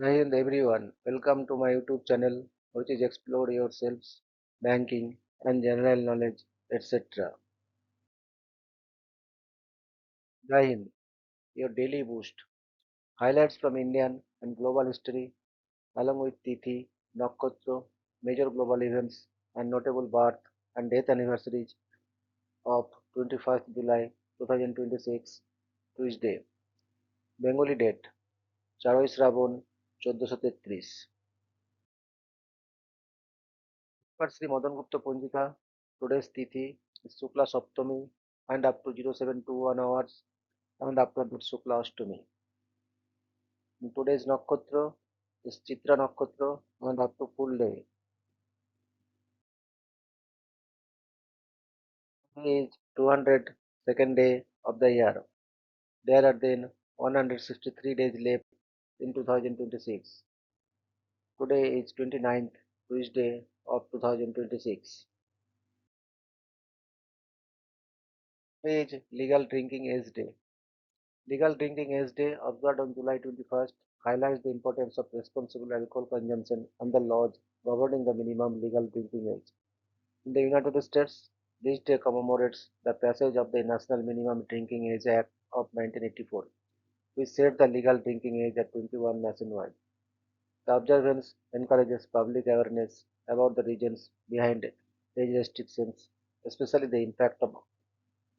Hi everyone, welcome to my YouTube channel which is explore yourselves, banking and general knowledge etc. Jai Hind, your daily boost. Highlights from Indian and global history along with Tithi, Nakshatra, major global events and notable birth and death anniversaries of 21st July 2026 Tuesday. Bengali date 4 Shrabon 1433 Per Sri Madan Gupta Punjika, today's Tithi is Shukla Saptami and up to 0721 hours and after that Shukla Ashtami. Today's Nakshatra is Chitra Nakshatra and up to full day. Today is 202nd day of the year. There are then 163 days left in 2026. Today is 29th Tuesday of 2026. Today is Legal Drinking Age Day. Legal Drinking Age Day, observed on July 21st, highlights the importance of responsible alcohol consumption and the laws governing the minimum legal drinking age. In the United States, this day commemorates the passage of the National Minimum Drinking Age Act of 1984, which set the legal drinking age at 21 nationwide. The observance encourages public awareness about the reasons behind age restrictions, especially the impact of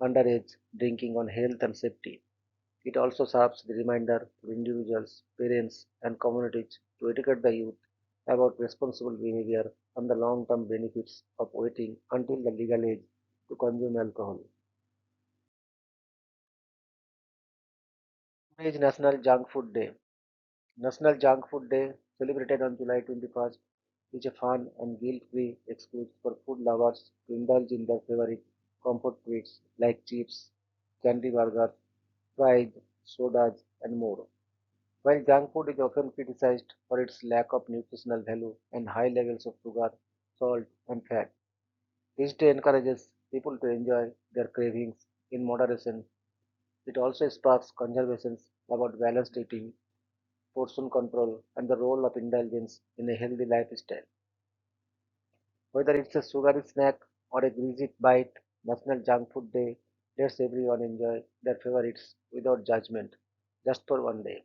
underage drinking on health and safety. It also serves the reminder to individuals, parents, and communities to educate the youth about responsible behavior and the long-term benefits of waiting until the legal age to consume alcohol. Today is National Junk Food Day. National Junk Food Day, celebrated on July 21st, is a fun and guilt-free excuse for food lovers to indulge in their favorite comfort treats like chips, candy burgers, fries, sodas, and more. While junk food is often criticized for its lack of nutritional value and high levels of sugar, salt, and fat, this day encourages people to enjoy their cravings in moderation. It also sparks conversations about balanced eating, portion control, and the role of indulgence in a healthy lifestyle. Whether it's a sugary snack or a greasy bite, National Junk Food Day lets everyone enjoy their favorites without judgment, just for one day.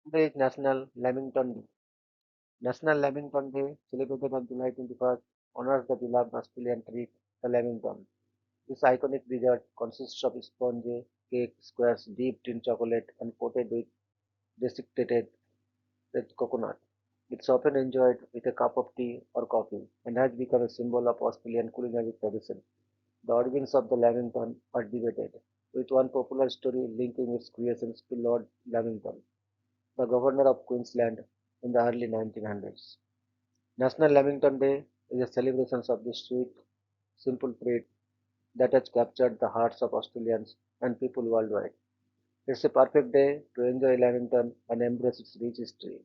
Today is National Lamington Day. National Lamington Day, celebrated on July 21st, honors the beloved Australian treat, the Lamington. This iconic dessert consists of sponge cake squares dipped in chocolate and coated with desiccated red coconut. It's often enjoyed with a cup of tea or coffee and has become a symbol of Australian culinary tradition. The origins of the Lamington are debated, with one popular story linking its creations to Lord Lamington, the Governor of Queensland in the early 1900s. National Lamington Day is a celebration of this sweet, simple treat that has captured the hearts of Australians and people worldwide. It's a perfect day to enjoy Lamington and embrace its rich history.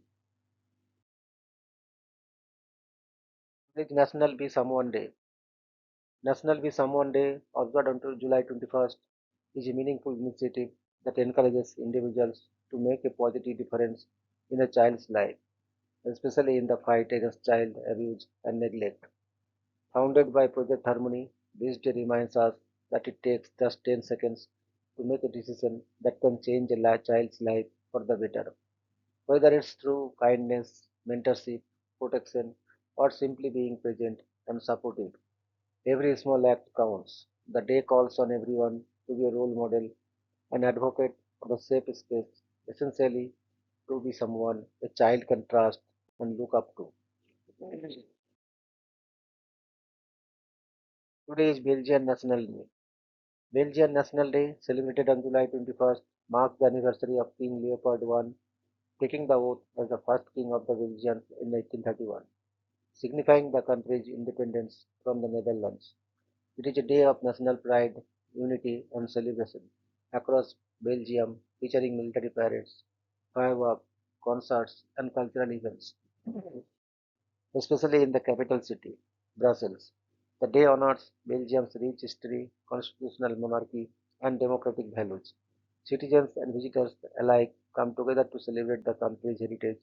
It is National Be Someone Day. National Be Someone Day, observed until July 21st, is a meaningful initiative that encourages individuals to make a positive difference in a child's life, especially in the fight against child abuse and neglect. Founded by Project Harmony, this day reminds us that it takes just 10 seconds to make a decision that can change a child's life for the better. Whether it's through kindness, mentorship, protection, or simply being present and supportive, every small act counts. The day calls on everyone to be a role model and advocate for a safe space, essentially to be someone a child can trust and look up to. Today is Belgian National Day. Belgian National Day, celebrated on July 21st, marks the anniversary of King Leopold I taking the oath as the first king of the Belgians in 1831, signifying the country's independence from the Netherlands. It is a day of national pride, unity, and celebration across Belgium, featuring military parades, fireworks, concerts, and cultural events, especially in the capital city, Brussels. The day honors Belgium's rich history, constitutional monarchy, and democratic values, Citizens and visitors alike come together to celebrate the country's heritage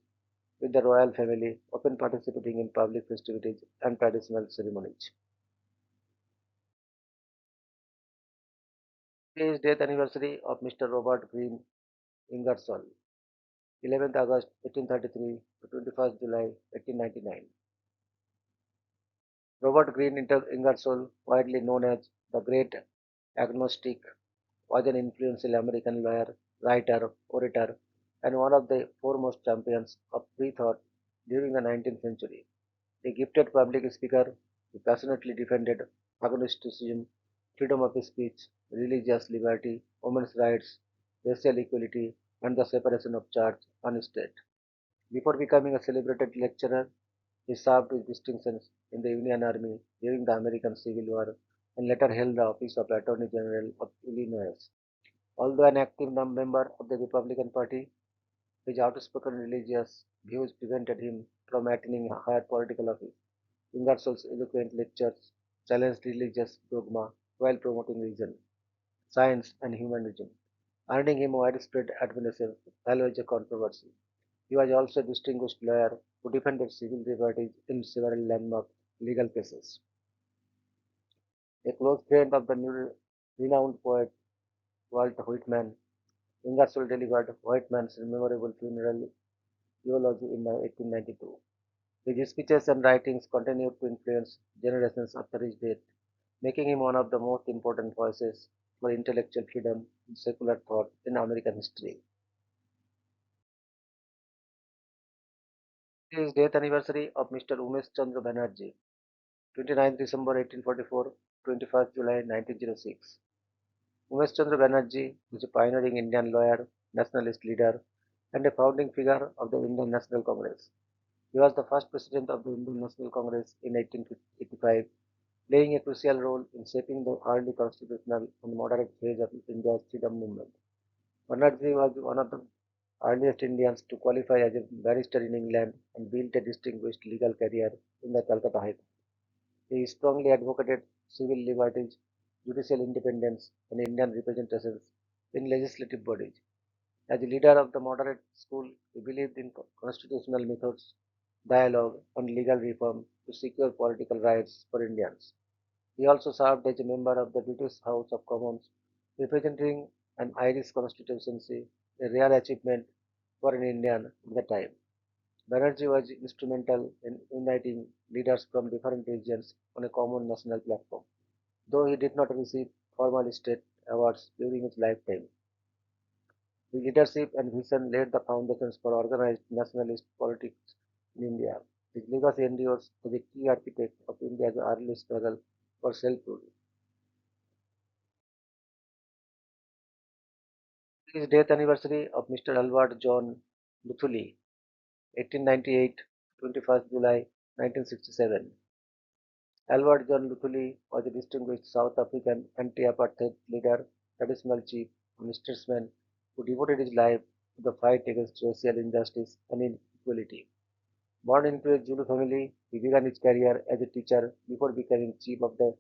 with the royal family, often participating in public festivities and traditional ceremonies. Today is death anniversary of Mr. Robert Green Ingersoll, 11th August 1833 to 21st July 1899. Robert Green Ingersoll, widely known as the Great Agnostic, was an influential American lawyer, writer, orator, and one of the foremost champions of free thought during the 19th century. A gifted public speaker, he passionately defended agnosticism, freedom of speech, religious liberty, women's rights, racial equality, and the separation of church and state. Before becoming a celebrated lecturer, he served with distinctions in the Union Army during the American Civil War and later held the office of Attorney General of Illinois. Although an active member of the Republican Party, his outspoken religious views prevented him from attaining a higher political office. Ingersoll's eloquent lectures challenged religious dogma while promoting reason, science, and humanism, earning him widespread admiration, although a controversy. He was also a distinguished lawyer who defended civil liberties in several landmark legal cases. A close friend of the renowned poet Walt Whitman, Ingersoll delivered Whitman's memorable funeral eulogy in 1892. His speeches and writings continued to influence generations after his death, making him one of the most important voices for intellectual freedom and secular thought in American history. It is death anniversary of Mr. Umesh Chandra Banerjee, 29th December 1844, 21st July 1906. Umesh Chandra Banerjee was a pioneering Indian lawyer, nationalist leader, and a founding figure of the Indian National Congress. He was the first president of the Indian National Congress in 1885, playing a crucial role in shaping the early constitutional and moderate phase of India's freedom movement. Banerjee was one of the earliest Indians to qualify as a barrister in England and built a distinguished legal career in the Calcutta High Court. He strongly advocated civil liberties, judicial independence, and Indian representations in legislative bodies. As a leader of the moderate school, he believed in constitutional methods, dialogue, and legal reform to secure political rights for Indians. He also served as a member of the British House of Commons, representing an Irish constituency, a rare achievement for an Indian at the time. Banerjee was instrumental in uniting leaders from different regions on a common national platform. Though he did not receive formal state awards during his lifetime, his leadership and vision laid the foundations for organized nationalist politics in India. His legacy endures as a key architect of India's early struggle for self-rule. It is death anniversary of Mr. Albert John Luthuli, 1898, 21st July 1967. Albert John Luthuli was a distinguished South African anti-apartheid leader, traditional chief, and statesman who devoted his life to the fight against racial injustice and inequality. Born into a Zulu family, he began his career as a teacher before becoming chief of the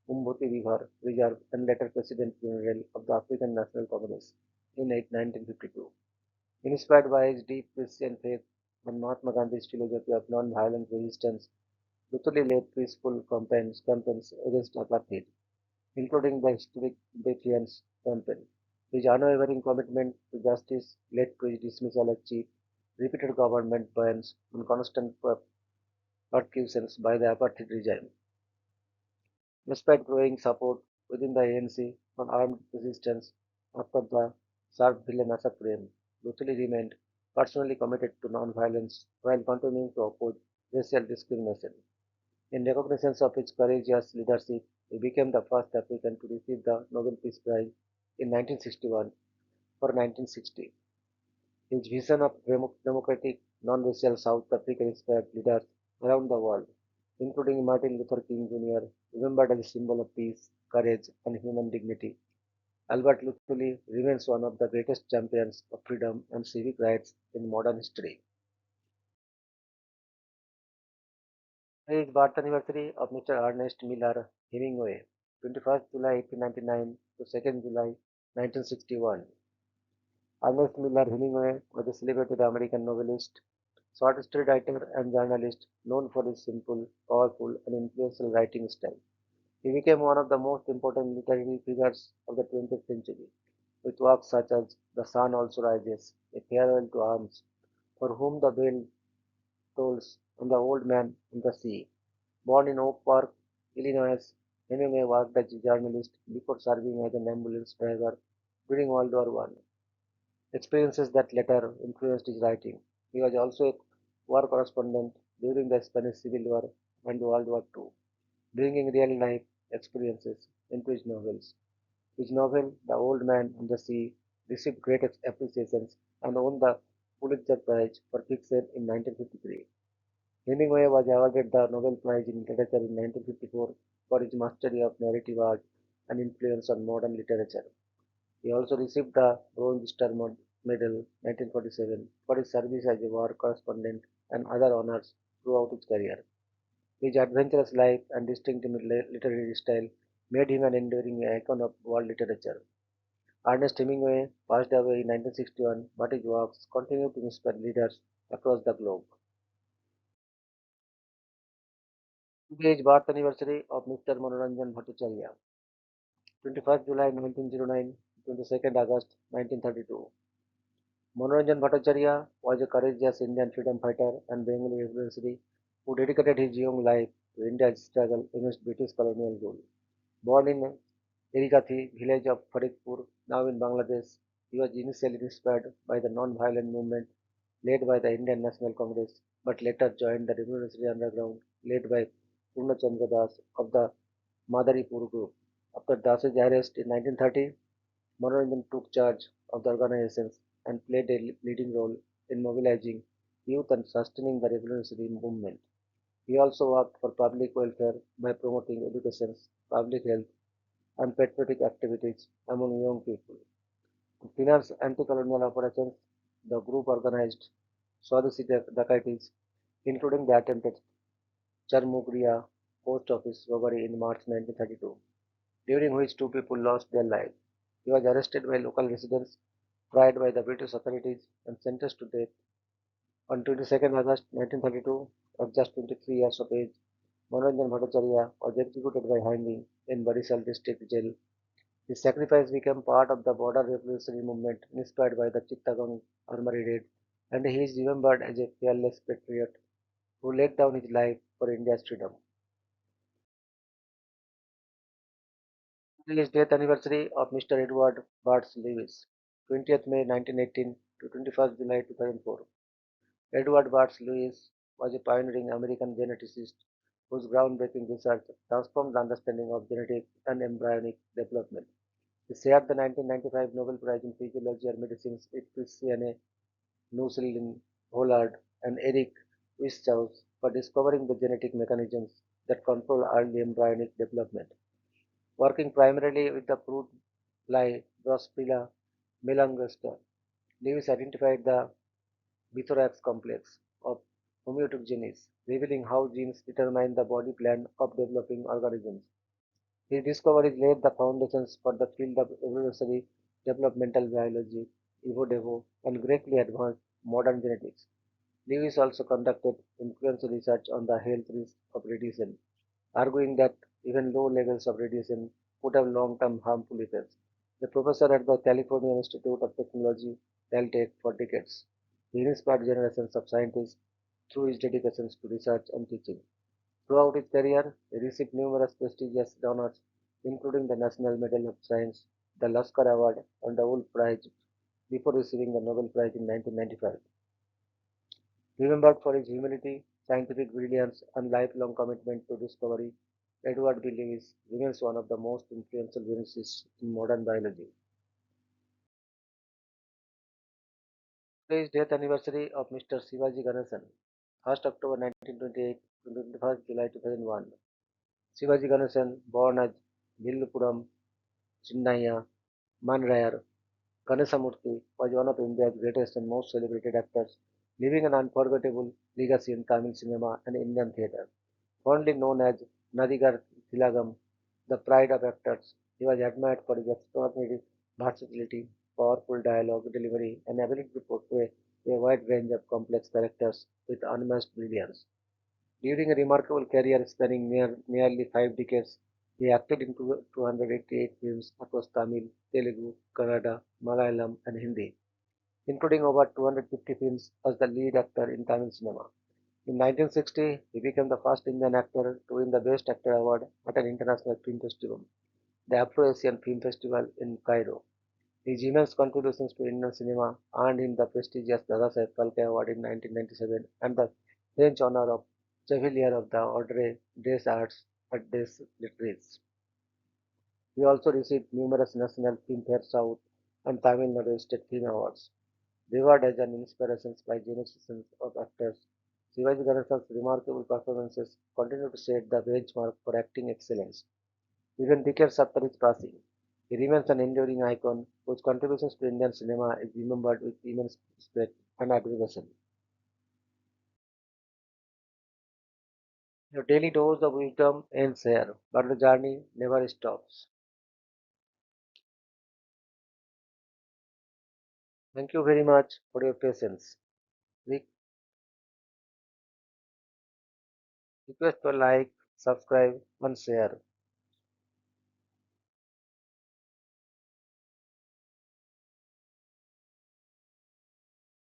Umbuti River Reserve and later President General of the African National Congress in 1952. Inspired by his deep Christian faith and Mahatma Gandhi's philosophy of non-violent resistance, Lutuli led peaceful campaigns against apartheid, including the historic Defiance campaign. His unwavering commitment to justice led to his dismissal as chief, repeated government bans, and constant persecutions by the apartheid regime. Despite growing support within the ANC for armed resistance after the Sharpeville massacre, Lutuli remained personally committed to non-violence while continuing to oppose racial discrimination. In recognition of his courageous leadership, he became the first African to receive the Nobel Peace Prize in 1961 for 1960. His vision of democratic, non-racial South Africa inspired leaders around the world, including Martin Luther King Jr., remembered as a symbol of peace, courage, and human dignity. Albert Luthuli remains one of the greatest champions of freedom and civic rights in modern history. Today is birth anniversary of Mr. Ernest Miller Hemingway, 21st July 1899 to 2nd July 1961. Ernest Miller Hemingway was a celebrated American novelist, short story writer, and journalist known for his simple, powerful, and influential writing style. He became one of the most important literary figures of the 20th century, with works such as The Sun Also Rises, A Farewell to Arms, For Whom the Bell Tolls, and The Old Man and the Sea. Born in Oak Park, Illinois, Hemingway worked as a journalist before serving as an ambulance driver during World War One, experiences that later influenced his writing. He was also a war correspondent during the Spanish Civil War and World War II, bringing real life experiences into his novels. His novel, The Old Man and the Sea, received great appreciations and won the Pulitzer Prize for Fiction in 1953. Hemingway was awarded the Nobel Prize in Literature in 1954 for his mastery of narrative art and influence on modern literature. He also received the Bronze Star Medal 1947 for his service as a war correspondent and other honors throughout his career. His adventurous life and distinctive literary style made him an enduring icon of world literature. Ernest Hemingway passed away in 1961, but his works continue to inspire readers across the globe. Today is birth anniversary of Mr. Manoranjan Bhattacharya, 21st July 1909, 22nd August 1932. Manoranjan Bhattacharya was a courageous Indian freedom fighter and Bengali revolutionary who dedicated his young life to India's struggle against British colonial rule. Born in Erikathi, village of Faridpur, now in Bangladesh, he was initially inspired by the non-violent movement led by the Indian National Congress, but later joined the revolutionary underground led by Purnachandra Das of the Madaripur group. After Das's arrest in 1930, Manoranjan took charge of the organizations and played a leading role in mobilizing youth and sustaining the revolutionary movement. He also worked for public welfare by promoting education, public health, and patriotic activities among young people. To finance anti-colonial operations, the group organized Swadeshi dacoities, including the attempted Charmugriya post office robbery in March 1932, during which two people lost their lives. He was arrested by local residents, tried by the British authorities, and sentenced to death on 22nd August 1932 at just 23 years of age. Manoranjan Bhattacharya was executed by hanging in Barisal district jail. His sacrifice became part of the border revolutionary movement inspired by the Chittagong Armory raid, and he is remembered as a fearless patriot who laid down his life for India's freedom. Today is death anniversary of Mr. Edward Barts Lewis, 20th May 1918 to 21st July 2004. Edward Barts Lewis was a pioneering American geneticist whose groundbreaking research transformed the understanding of genetic and embryonic development. He shared the 1995 Nobel Prize in Physiology or Medicine with Christiane Nucellin Hollard and Eric Wischhaus for discovering the genetic mechanisms that control early embryonic development. Working primarily with the fruit fly Drosophila melanogaster, Lewis identified the Bithorax complex of homeotic genes, revealing how genes determine the body plan of developing organisms. His discoveries laid the foundations for the field of evolutionary developmental biology, Evo-Devo, and greatly advanced modern genetics. Lewis also conducted influential research on the health risks of radiation, arguing that even low levels of radiation could have long-term harmful effects. A professor at the California Institute of Technology, Caltech, for decades, he inspired generations of scientists through his dedications to research and teaching. Throughout his career, he received numerous prestigious honors, including the National Medal of Science, the Laskar Award, and the Wolf Prize, before receiving the Nobel Prize in 1995. Remembered for his humility, scientific brilliance, and lifelong commitment to discovery, Edward B. Lewis remains one of the most influential geneticists in modern biology. Today is death anniversary of Mr. Shivaji Ganesan, 1st October 1928 to 21st July 2001. Shivaji Ganesan, born as Villupuram, Chinnaya, Manrayar, Ganesamurthy, was one of India's greatest and most celebrated actors, leaving an unforgettable legacy in Tamil cinema and Indian theatre. Fondly known as Nadigar Thilagam, the pride of actors, he was admired for his extraordinary versatility powerful dialogue delivery, and ability to portray a wide range of complex characters with unmatched brilliance. During a remarkable career spanning nearly 5 decades, he acted in 288 films across Tamil, Telugu, Kannada, Malayalam, and Hindi, including over 250 films as the lead actor in Tamil cinema. In 1960, he became the first Indian actor to win the Best Actor award at an international film festival, the Afro-Asian Film Festival in Cairo. His immense contributions to Indian cinema earned him the prestigious Dadasaheb Phalke Award in 1997 and the French honor of Chevalier of the Ordre des Arts at des Lettres. He also received numerous national Filmfare South and Tamil Nadu State Film Awards, rewarded as an inspiration by generations of actors. Shivaji Ganeshan's remarkable performances continue to set the benchmark for acting excellence. Even decades after his passing, he remains an enduring icon whose contributions to Indian cinema is remembered with immense respect and admiration. Your daily dose of wisdom ends here, but the journey never stops. Thank you very much for your patience. Request to like, subscribe, and share.